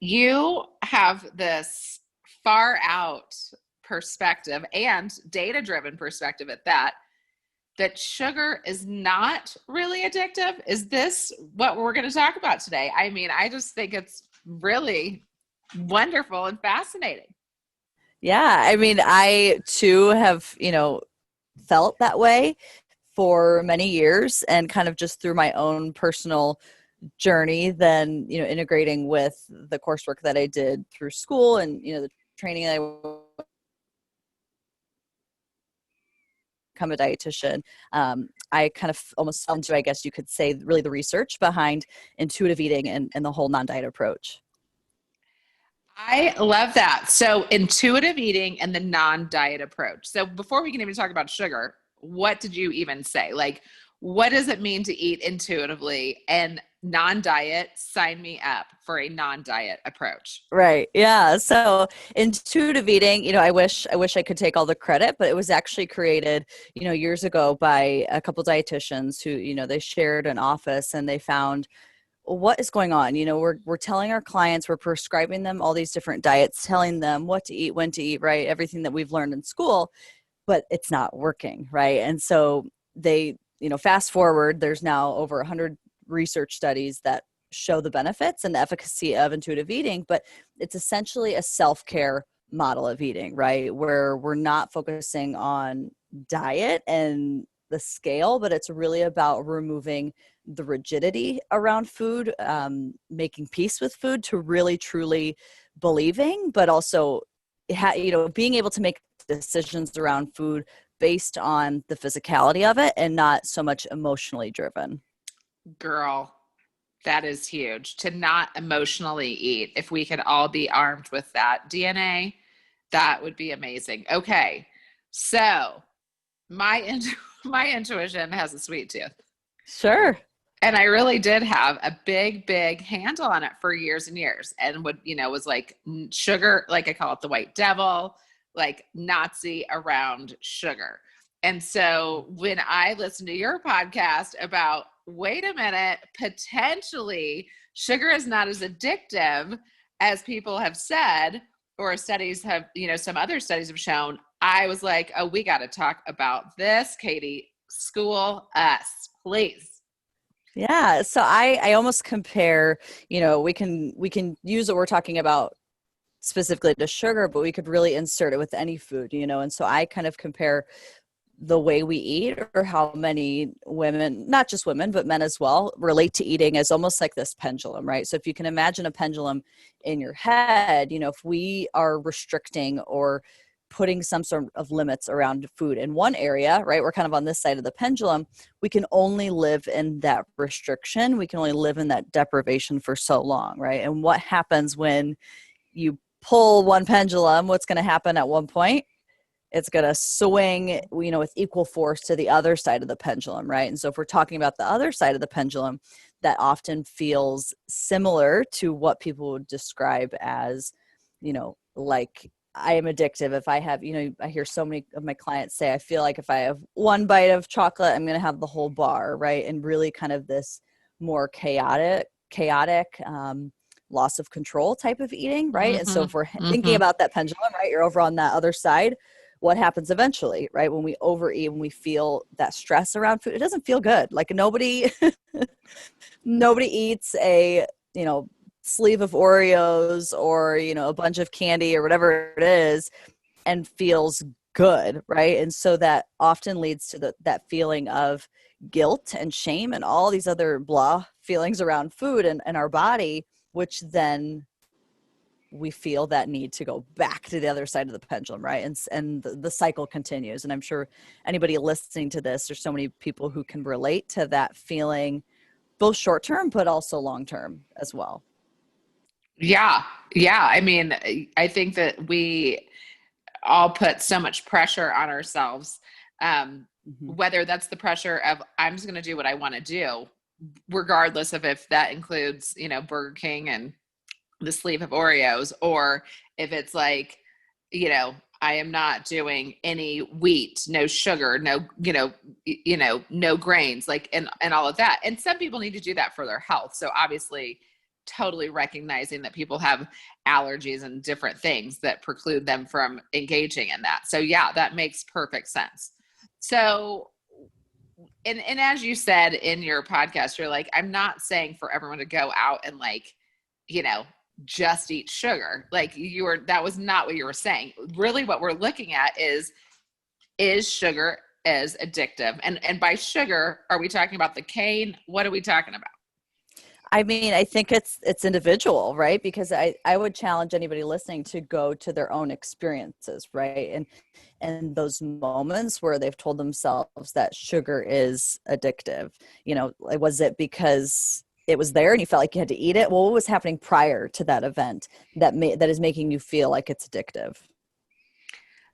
you have this far out perspective and data driven perspective at that, that sugar is not really addictive. Is this what we're going to talk about today? I mean, I just think it's really wonderful and fascinating. Yeah, I mean, I too have, felt that way for many years and kind of just through my own personal journey, then, integrating with the coursework that I did through school and, the training that I become a dietitian. I kind of almost fell into, I guess you could say, really the research behind intuitive eating and the whole non-diet approach. I love that. So, intuitive eating and the non diet approach. So, before we can even talk about sugar, what did you even say? Like, what does it mean to eat intuitively and non diet? Sign me up for a non diet approach. Right. Yeah. So intuitive eating, I wish I could take all the credit, but it was actually created, years ago by a couple dietitians who, they shared an office and they found what is going on. We're telling our clients, we're prescribing them all these different diets, telling them what to eat, when to eat, right? Everything that we've learned in school, but it's not working, right? And so they, fast forward, there's now over 100 research studies that show the benefits and the efficacy of intuitive eating, but it's essentially a self-care model of eating, right? Where we're not focusing on diet and the scale, but it's really about removing the rigidity around food, making peace with food to really truly believing, but also, being able to make decisions around food based on the physicality of it and not so much emotionally driven. Girl, that is huge. To not emotionally eat. If we could all be armed with that DNA, that would be amazing. Okay. So, my intuition has a sweet tooth. Sure. And I really did have a big, big handle on it for years and years. And would, was like sugar, like I call it the white devil, like Nazi around sugar. And so when I listened to your podcast about, wait a minute, potentially sugar is not as addictive as people have said, or studies have, some other studies have shown, I was like, oh, we got to talk about this, Katie. School us, please. Yeah. So I almost compare, we can use what we're talking about specifically to sugar, but we could really insert it with any food, and so I kind of compare the way we eat or how many women, not just women, but men as well, relate to eating as almost like this pendulum, right? So if you can imagine a pendulum in your head, if we are restricting or putting some sort of limits around food in one area, right? We're kind of on this side of the pendulum. We can only live in that restriction. We can only live in that deprivation for so long, right? And what happens when you pull one pendulum? What's going to happen at one point? It's going to swing, with equal force to the other side of the pendulum, right? And so if we're talking about the other side of the pendulum, that often feels similar to what people would describe as, like I am addictive. If I have, I hear so many of my clients say, I feel like if I have one bite of chocolate, I'm going to have the whole bar, right? And really kind of this more chaotic, loss of control type of eating, right? And so Mm-hmm. if we're thinking Mm-hmm. about that pendulum, right, you're over on that other side. What happens eventually, right? When we overeat, when we feel that stress around food, it doesn't feel good. Like nobody eats a, sleeve of Oreos or, a bunch of candy or whatever it is and feels good, right? And so that often leads to that feeling of guilt and shame and all these other blah feelings around food and our body, which then we feel that need to go back to the other side of the pendulum, right? And the cycle continues. And I'm sure anybody listening to this, there's so many people who can relate to that feeling, both short term, but also long term as well. Yeah. Yeah. I mean, I think that we all put so much pressure on ourselves. Um, Hmm. Whether that's the pressure of, I'm just going to do what I want to do, regardless of if that includes, Burger King and the sleeve of Oreos, or if it's like, I am not doing any wheat, no sugar, no, no grains, like, and all of that. And some people need to do that for their health. So obviously totally recognizing that people have allergies and different things that preclude them from engaging in that. So yeah, that makes perfect sense. So, and as you said in your podcast, you're like, I'm not saying for everyone to go out and like, you know, just eat sugar. Like that was not what you were saying. Really what we're looking at is sugar as addictive? And by sugar, are we talking about the cane? What are we talking about? I mean, I think it's individual, right? Because I would challenge anybody listening to go to their own experiences, right? And those moments where they've told themselves that sugar is addictive, was it because it was there and you felt like you had to eat it? Well, what was happening prior to that event that is making you feel like it's addictive?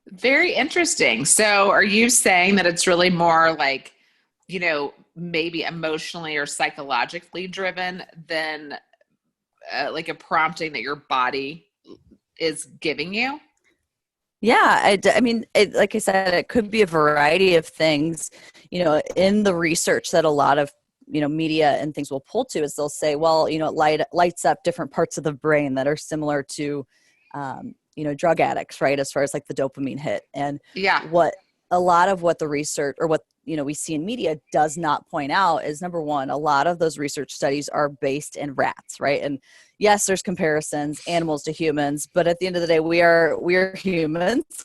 Very interesting. So are you saying that it's really more like, maybe emotionally or psychologically driven than like a prompting that your body is giving you? Yeah, I mean, like I said, it could be a variety of things. In the research that a lot of media and things will pull to is they'll say, well, it lights up different parts of the brain that are similar to, drug addicts, right? As far as like the dopamine hit, and Yeah. what a lot of what the research or what we see in media does not point out is, number one, a lot of those research studies are based in rats, right? And yes, there's comparisons, animals to humans, but at the end of the day, we're humans.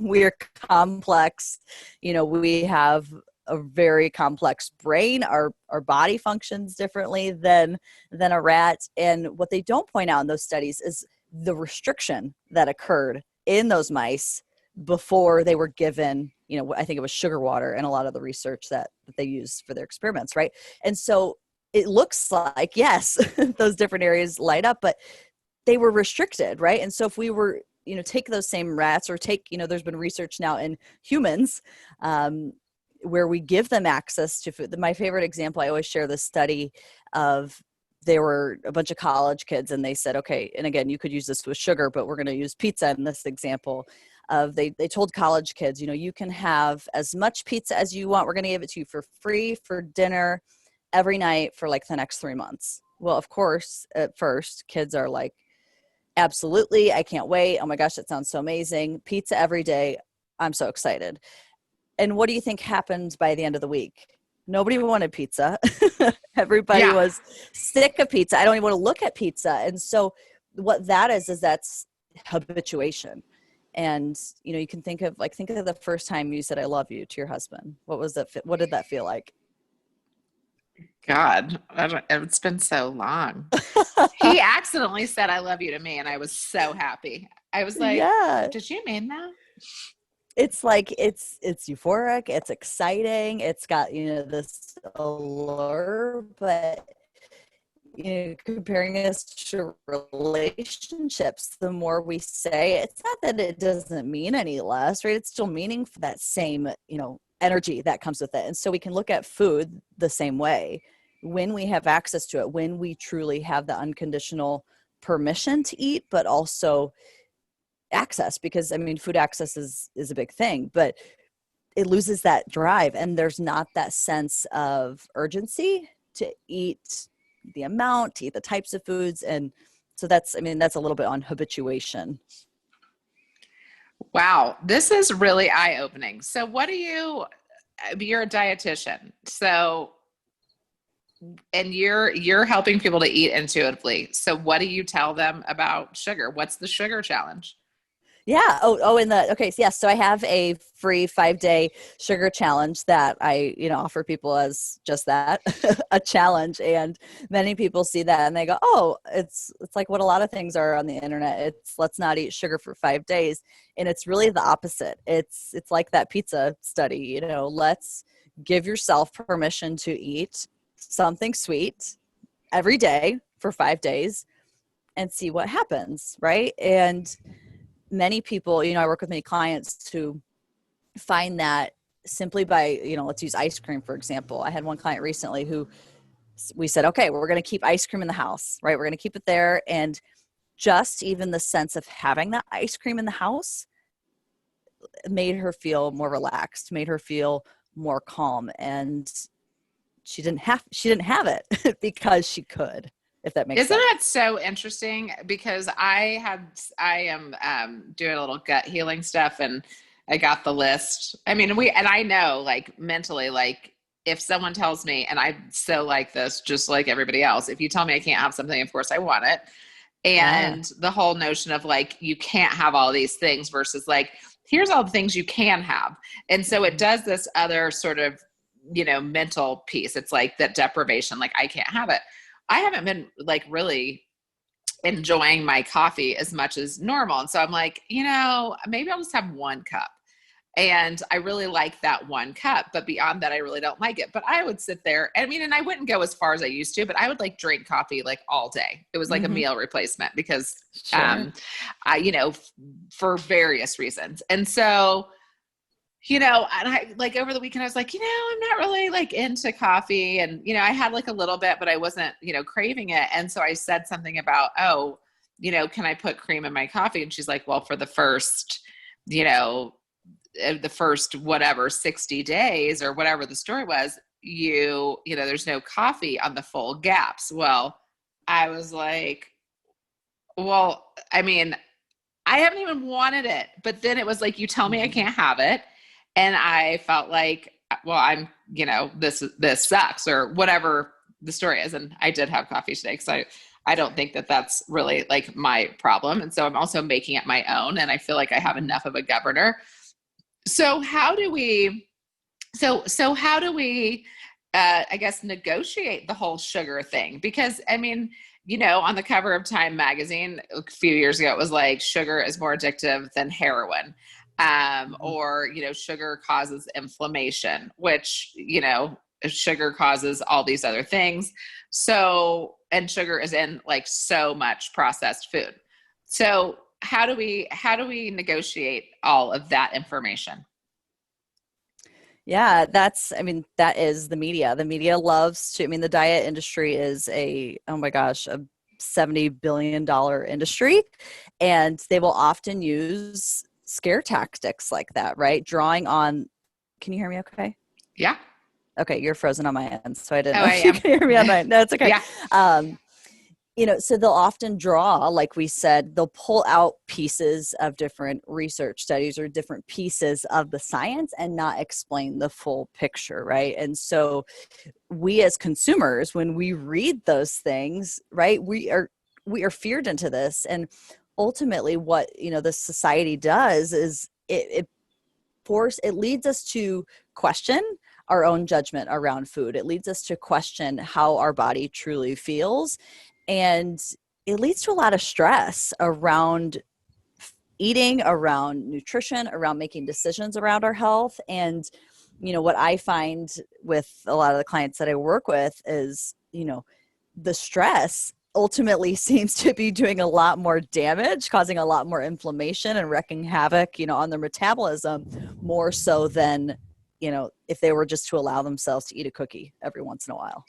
We're complex. We have a very complex brain. Our body functions differently than a rat. And what they don't point out in those studies is the restriction that occurred in those mice before they were given, I think it was sugar water and a lot of the research that they use for their experiments, right? And so it looks like, yes, those different areas light up, but they were restricted, right? And so if we were, take those same rats or take, there's been research now in humans where we give them access to food. My favorite example, I always share this study of, there were a bunch of college kids and they said, okay, and again, you could use this with sugar, but we're going to use pizza in this example of they told college kids, you can have as much pizza as you want. We're going to give it to you for free for dinner every night for like the next 3 months. Well, of course, at first kids are like, absolutely. I can't wait. Oh my gosh, that sounds so amazing. Pizza every day. I'm so excited. And what do you think happened by the end of the week? Nobody wanted pizza. Everybody was sick of pizza. I don't even want to look at pizza. And so what that is that's habituation. And, you can think of the first time you said, I love you to your husband. What was that? What did that feel like? God, it's been so long. He accidentally said, I love you to me. And I was so happy. I was like, yeah. Did you mean that? It's like, it's euphoric. It's exciting. It's got, this allure, but, comparing us to relationships, the more we say, it's not that it doesn't mean any less, right? It's still meaning for that same, energy that comes with it. And so we can look at food the same way. When we have access to it, when we truly have the unconditional permission to eat, but also access, because I mean, food access is a big thing, but it loses that drive and there's not that sense of urgency to eat the amount, to eat the types of foods. And so that's a little bit on habituation. Wow. This is really eye-opening. So you're a dietitian. So, and you're helping people to eat intuitively. So what do you tell them about sugar? What's the sugar challenge? Yeah. Okay. So, yes. So I have a free 5-day sugar challenge that I, offer people as just that, a challenge. And many people see that and they go, oh, it's like what a lot of things are on the internet. It's let's not eat sugar for 5 days. And it's really the opposite. It's like that pizza study, let's give yourself permission to eat something sweet every day for 5 days and see what happens. Right. And many people, I work with many clients who find that simply by, let's use ice cream, for example. I had one client recently who we said, okay, we're going to keep ice cream in the house, right? We're going to keep it there. And just even the sense of having that ice cream in the house made her feel more relaxed, made her feel more calm. And she didn't have it because she could. if that makes Isn't sense. that so interesting? Because I am doing a little gut healing stuff, and I got the list. I mean, and I know, like, mentally, like, if someone tells me, and I'm so like this, just like everybody else, if you tell me I can't have something, of course I want it. Yeah. And the whole notion of like, you can't have all these things versus like, here's all the things you can have. And so it Mhm. does this other sort of, mental piece. It's like that deprivation, like, I can't have it. I haven't been like really enjoying my coffee as much as normal. And so I'm like, maybe I'll just have one cup. And I really like that one cup, but beyond that, I really don't like it. But I would sit there, I mean, and I wouldn't go as far as I used to, but I would like drink coffee like all day. It was like a Mhm. meal replacement because, Sure. for various reasons. And so, and I like over the weekend, I was like, I'm not really like into coffee. And, I had like a little bit, but I wasn't, craving it. And so I said something about, oh, can I put cream in my coffee? And she's like, well, for you know, the first whatever 60 days or whatever the story was, there's no coffee on the full gaps. Well, I was like, well, I mean, I haven't even wanted it. But then it was like, you tell me I Mhm. can't have it. And I felt like, well, I'm, this sucks or whatever the story is. And I did have coffee today because I don't think that that's really like my problem. And so I'm also making it my own. And I feel like I have Mhm. enough of a governor. So how do we, I guess, negotiate the whole sugar thing? Because I mean, on the cover of Time magazine a few years ago, it was like sugar is more addictive than heroin. Mhm. Or, sugar causes inflammation, which, sugar causes all these other things. So, and sugar is in like so much processed food. So how do we negotiate all of that information? Yeah, I mean, that is the media. The media loves to, I mean, the diet industry is oh my gosh, a $70 billion industry. And they will often use scare tactics like that, right? Drawing on, can you hear me okay? Yeah. Okay, you're frozen on my end, so I didn't Oh, know I if you am. can hear me on my end. No, it's okay. Yeah. Um, so they'll often draw, like we said, they'll pull out pieces of different research studies or different pieces of the science and not explain the full picture, right? And so we as consumers, when we read those things, right, we are feared into this. And ultimately what, the society does is it leads us to question our own judgment around food. It leads us to question how our body truly feels. And it leads to a lot of stress around eating, around nutrition, around making decisions around our health. And, what I find with a lot of the clients that I work with is, the stress ultimately seems to be doing a lot more damage, causing a lot more inflammation and wrecking havoc, on their metabolism more so than, if they were just to allow themselves to eat a cookie every once in a while.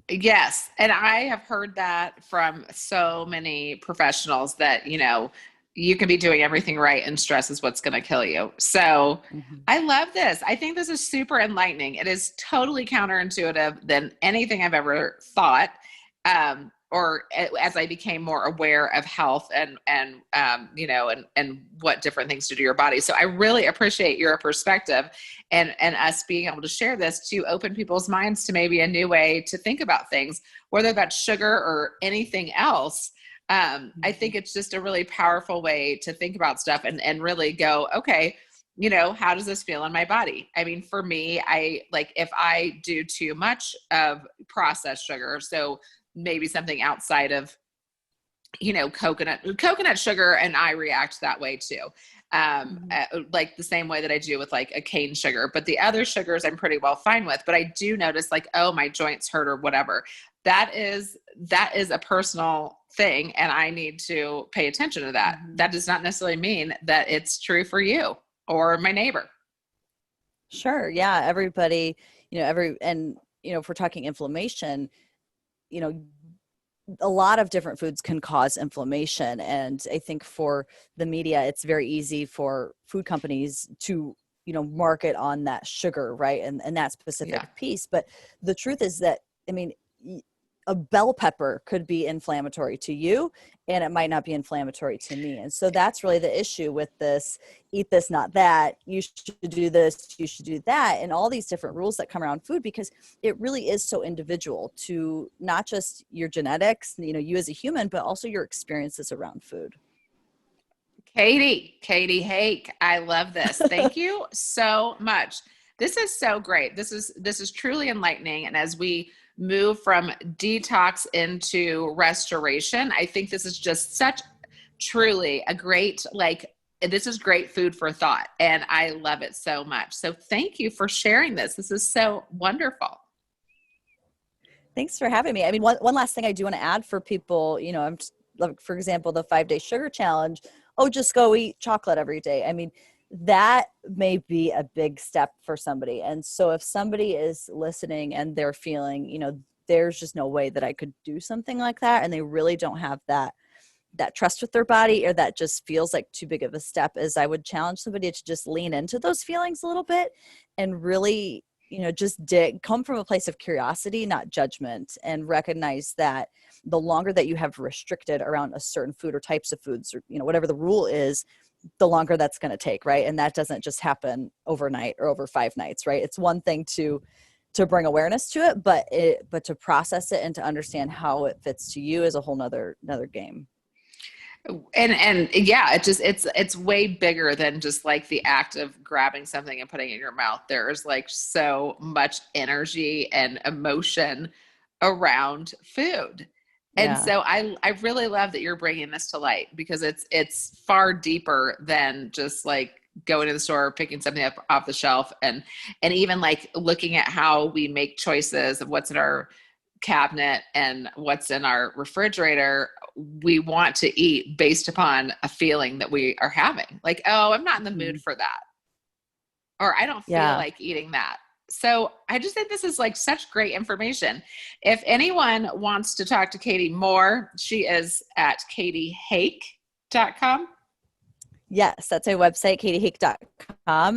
Yes. And I have heard that from so many professionals that, you can be doing everything right and stress is what's going to kill you. So Mhm. I love this. I think this is super enlightening. It is totally counterintuitive than anything I've ever thought. Or as I became more aware of health and what different things do to your body. So I really appreciate your perspective and us being able to share this to open people's minds to maybe a new way to think about things, whether that's sugar or anything else. I think Mhm. it's just a really powerful way to think about stuff and really go, okay, how does this feel in my body? I mean, for me, I like if I do too much of processed sugar, so maybe something outside of coconut sugar, and I react that way too. Mhm. Like the same way that I do with like a cane sugar, but the other sugars I'm pretty well fine with. But I do notice like, oh, my joints hurt or whatever. That is a personal thing, and I need to pay attention to that. Mhm. That does not necessarily mean that it's true for you or my neighbor. Sure. Yeah. Everybody, and, if we're talking inflammation, you know, a lot of different foods can cause inflammation. And I think for the media, it's very easy for food companies to, market on that sugar, right? And that Yeah. specific piece. But the truth is that, I mean, a bell pepper could be inflammatory to you, and it might not be inflammatory to me. And so that's really the issue with this: eat this, not that, you should do this, you should do that, and all these different rules that come around food, because it really is so individual to not just your genetics, you as a human, but also your experiences around food. Katie Hake, I love this. Thank you so much. This is so great. This is truly enlightening. And as we move from detox into restoration, I think this is just such truly a great, like, this is great food for thought. And I love it so much. So thank you for sharing this. This is so wonderful. Thanks for having me. I mean, one last thing I do want to add for people, I'm just, like, for example, the 5-day sugar challenge. Oh, just go eat chocolate every day. I mean, that may be a big step for somebody. And so if somebody is listening and they're feeling, there's just no way that I could do something like that, and they really don't have that trust with their body, or that just feels like too big of a step, is I would challenge somebody to just lean into those feelings a little bit and really, just come from a place of curiosity, not judgment, and recognize that the longer that you have restricted around a certain food or types of foods, or, whatever the rule is, the longer that's going to take. Right. And that doesn't just happen overnight or over 5 nights. Right. It's one thing to bring awareness to it, but to process it and to understand how it fits to you is a whole nother game. And yeah, it's way bigger than just like the act of grabbing something and putting it in your mouth. There's like so much energy and emotion around food. And Yeah. so I really love that you're bringing this to light, because it's far deeper than just like going to the store, picking something up off the shelf, and even like looking at how we make choices of what's in our cabinet and what's in our refrigerator. We want to eat based upon a feeling that we are having, like, oh, I'm not in the mood for that, or I don't feel Yeah. like eating that. So I just think this is like such great information. If anyone wants to talk to Katie more, she is at katiehake.com. Yes, that's our website, katiehake.com.